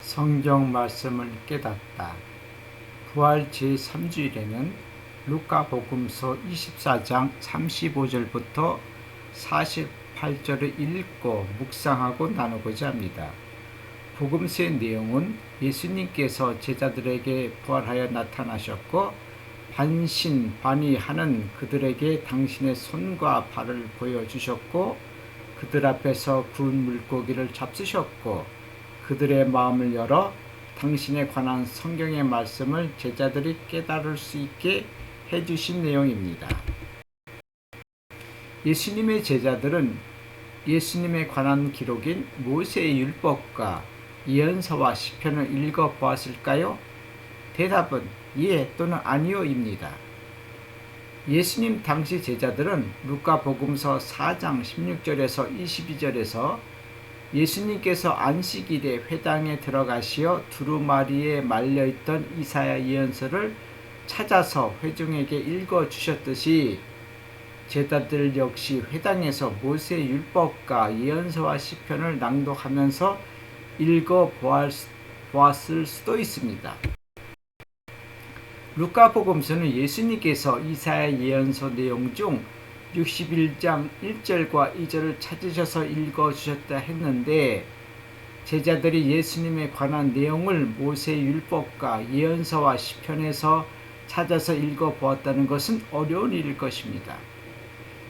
성경 말씀을 깨닫다. 부활 제3주일에는 루카복음서 24장 35절부터 48절을 읽고 묵상하고 나누고자 합니다. 복음서의 내용은 예수님께서 제자들에게 부활하여 나타나셨고 반신반의하는 그들에게 당신의 손과 발을 보여주셨고 그들 앞에서 구운 물고기를 잡수셨고 그들의 마음을 열어 당신에 관한 성경의 말씀을 제자들이 깨달을 수 있게 해주신 내용입니다. 예수님의 제자들은 예수님에 관한 기록인 모세의 율법과 예언서와 시편을 읽어보았을까요? 대답은 예 또는 아니요입니다. 예수님 당시 제자들은 루카복음서 4장 16절에서 22절에서 예수님께서 안식일에 회당에 들어가시어 두루마리에 말려있던 이사야 예언서를 찾아서 회중에게 읽어주셨듯이 제자들 역시 회당에서 모세의 율법과 예언서와 시편을 낭독하면서 읽어보았을 수도 있습니다. 루카복음서는 예수님께서 이사야 예언서 내용 중 61장 1절과 2절을 찾으셔서 읽어주셨다 했는데 제자들이 예수님에 관한 내용을 모세의 율법과 예언서와 시편에서 찾아서 읽어보았다는 것은 어려운 일일 것입니다.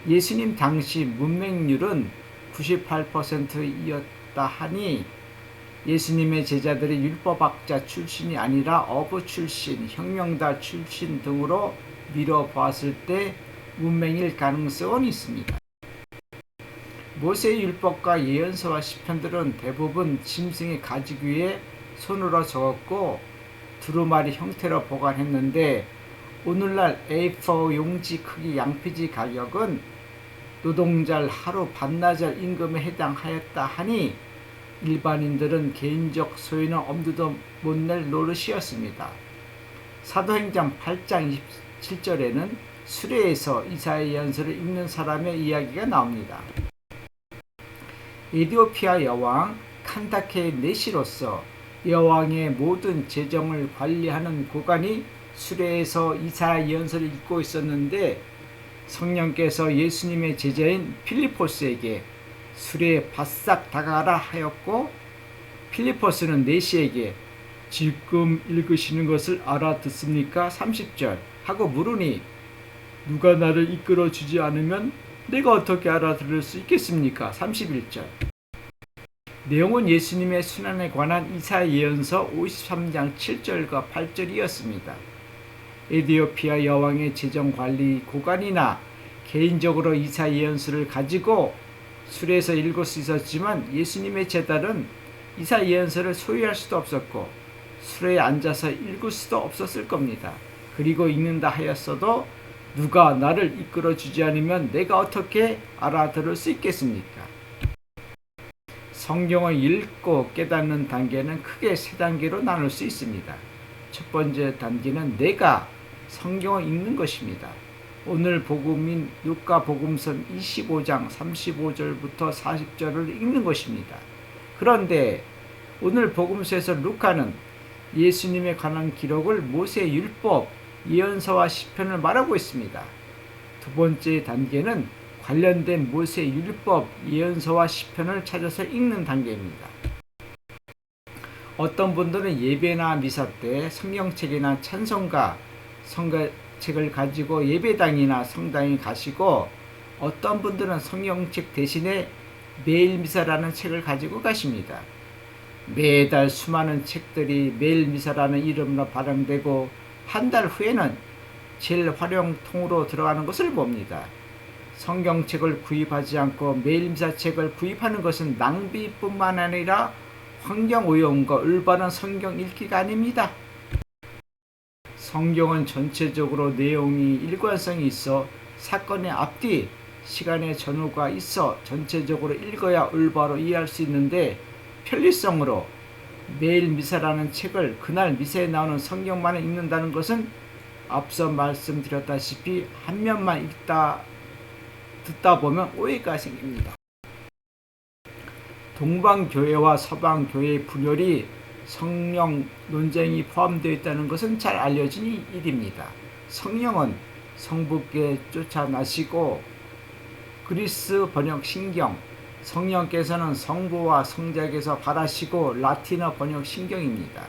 예수님 당시 문맹률은 98%였다 하니 예수님의 제자들이 율법학자 출신이 아니라 어부 출신, 혁명가 출신 등으로 미뤄보았을 때 문맹일 가능성은 있습니다. 모세의 율법과 예언서와 시편들은 대부분 짐승의 가죽 위에 손으로 적었고 두루마리 형태로 보관했는데 오늘날 A4 용지 크기 양피지 가격은 노동자를 하루 반나절 임금에 해당하였다 하니 일반인들은 개인적 소유는 엄두도 못 낼 노릇이었습니다. 사도행전 8장 27절에는 수레에서 이사야 예언서를 읽는 사람의 이야기가 나옵니다. 에티오피아 여왕 칸다케 네시로서 여왕의 모든 재정을 관리하는 고관이 수레에서 이사야 예언서를 읽고 있었는데 성령께서 예수님의 제자인 필리포스에게 수레에 바싹 다가가라 하였고 필리포스는 네시에게 지금 읽으시는 것을 알아듣습니까? 30절 하고 물으니 누가 나를 이끌어 주지 않으면 내가 어떻게 알아들을 수 있겠습니까? 31절. 내용은 예수님의 순환에 관한 이사야 예언서 53장 7절과 8절이었습니다. 에티오피아 여왕의 재정관리 고관이나 개인적으로 이사야 예언서를 가지고 수레에서 읽을 수 있었지만 예수님의 제자들은 이사야 예언서를 소유할 수도 없었고 수레에 앉아서 읽을 수도 없었을 겁니다. 그리고 읽는다 하였어도 누가 나를 이끌어 주지 않으면 내가 어떻게 알아들을 수 있겠습니까? 성경을 읽고 깨닫는 단계는 크게 세 단계로 나눌 수 있습니다. 첫 번째 단계는 내가 성경을 읽는 것입니다. 오늘 복음인 루카복음서 25장 35절부터 40절을 읽는 것입니다. 그런데 오늘 복음서에서 루카는 예수님에 관한 기록을 모세의 율법, 예언서와 시편을 말하고 있습니다. 두 번째 단계는 관련된 모세의 율법, 예언서와 시편을 찾아서 읽는 단계입니다. 어떤 분들은 예배나 미사 때 성경책이나 찬송가, 성가책을 가지고 예배당이나 성당에 가시고 어떤 분들은 성경책 대신에 매일 미사라는 책을 가지고 가십니다. 매달 수많은 책들이 매일 미사라는 이름으로 발행되고 한 달 후에는 제일 활용통으로 들어가는 것을 봅니다. 성경책을 구입하지 않고 매일 미사책을 구입하는 것은 낭비뿐만 아니라 환경오염과 올바른 성경 읽기가 아닙니다. 성경은 전체적으로 내용이 일관성이 있어 사건의 앞뒤, 시간의 전후가 있어 전체적으로 읽어야 올바로 이해할 수 있는데 편리성으로 매일 미사라는 책을 그날 미사에 나오는 성경만을 읽는다는 것은 앞서 말씀드렸다시피 한 면만 듣다 보면 오해가 생깁니다. 동방교회와 서방교회의 분열이 성령 논쟁이 포함되어 있다는 것은 잘 알려진 일입니다. 성령은 성부께 쫓아나시고 그리스 번역 신경, 성령께서는 성부와 성자께서 발하시고 라틴어 번역 신경입니다.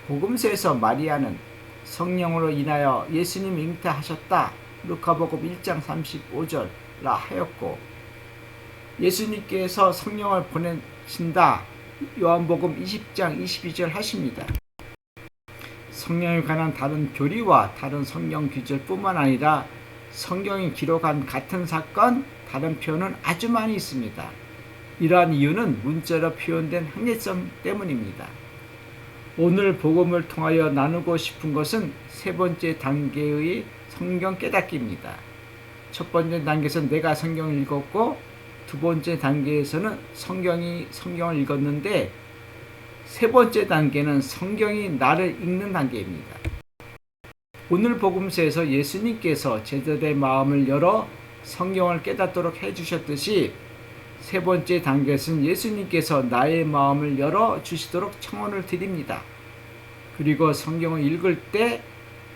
복음서에서 마리아는 성령으로 인하여 예수님 잉태하셨다 루카복음 1장 35절라 하였고, 예수님께서 성령을 보내신다 요한복음 20장 22절 하십니다. 성령에 관한 다른 교리와 다른 성경 구절뿐만 아니라 성경이 기록한 같은 사건, 다른 표현은 아주 많이 있습니다. 이러한 이유는 문자로 표현된 한계점 때문입니다. 오늘 복음을 통하여 나누고 싶은 것은 세 번째 단계의 성경 깨닫기입니다. 첫 번째 단계에서는 내가 성경을 읽었고, 두 번째 단계에서는 성경을 읽었는데, 세 번째 단계는 성경이 나를 읽는 단계입니다. 오늘 복음서에서 예수님께서 제자들의 마음을 열어 성경을 깨닫도록 해주셨듯이, 세 번째 단계에서는 예수님께서 나의 마음을 열어 주시도록 청원을 드립니다. 그리고 성경을 읽을 때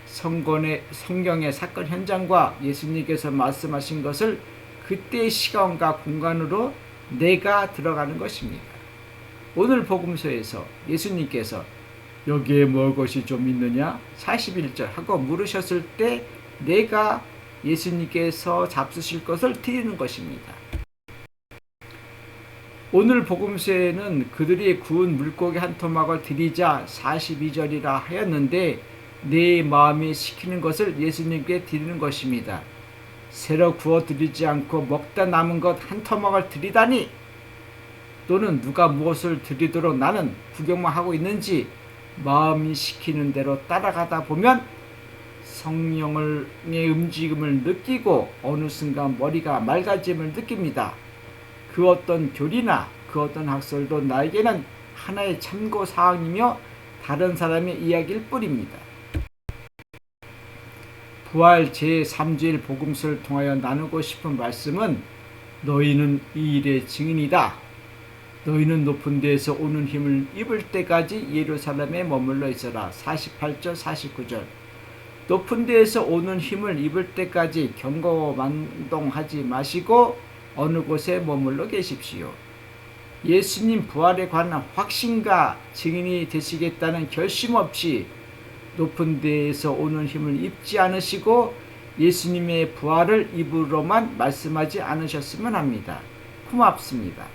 성경의 사건 현장과 예수님께서 말씀하신 것을 그때의 시간과 공간으로 내가 들어가는 것입니다. 오늘 복음서에서 예수님께서 여기에 무엇이 좀 있느냐 41절 하고 물으셨을 때 내가 예수님께서 잡수실 것을 드리는 것입니다. 오늘 복음서에는 그들이 구운 물고기 한 토막을 드리자 42절이라 하였는데, 내 마음이 시키는 것을 예수님께 드리는 것입니다. 새로 구워 드리지 않고 먹다 남은 것 한 토막을 드리다니, 또는 누가 무엇을 드리도록 나는 구경만 하고 있는지 마음이 시키는 대로 따라가다 보면 성령의 움직임을 느끼고 어느 순간 머리가 맑아짐을 느낍니다. 그 어떤 교리나 그 어떤 학설도 나에게는 하나의 참고 사항이며 다른 사람의 이야기일 뿐입니다. 부활 제3주일 복음서를 통하여 나누고 싶은 말씀은 너희는 이 일의 증인이다. 너희는 높은 데에서 오는 힘을 입을 때까지 예루살렘에 머물러 있어라. 48절 49절. 높은 데에서 오는 힘을 입을 때까지 경거만동하지 마시고 어느 곳에 머물러 계십시오. 예수님 부활에 관한 확신과 증인이 되시겠다는 결심 없이 높은 데에서 오는 힘을 입지 않으시고 예수님의 부활을 입으로만 말씀하지 않으셨으면 합니다. 고맙습니다.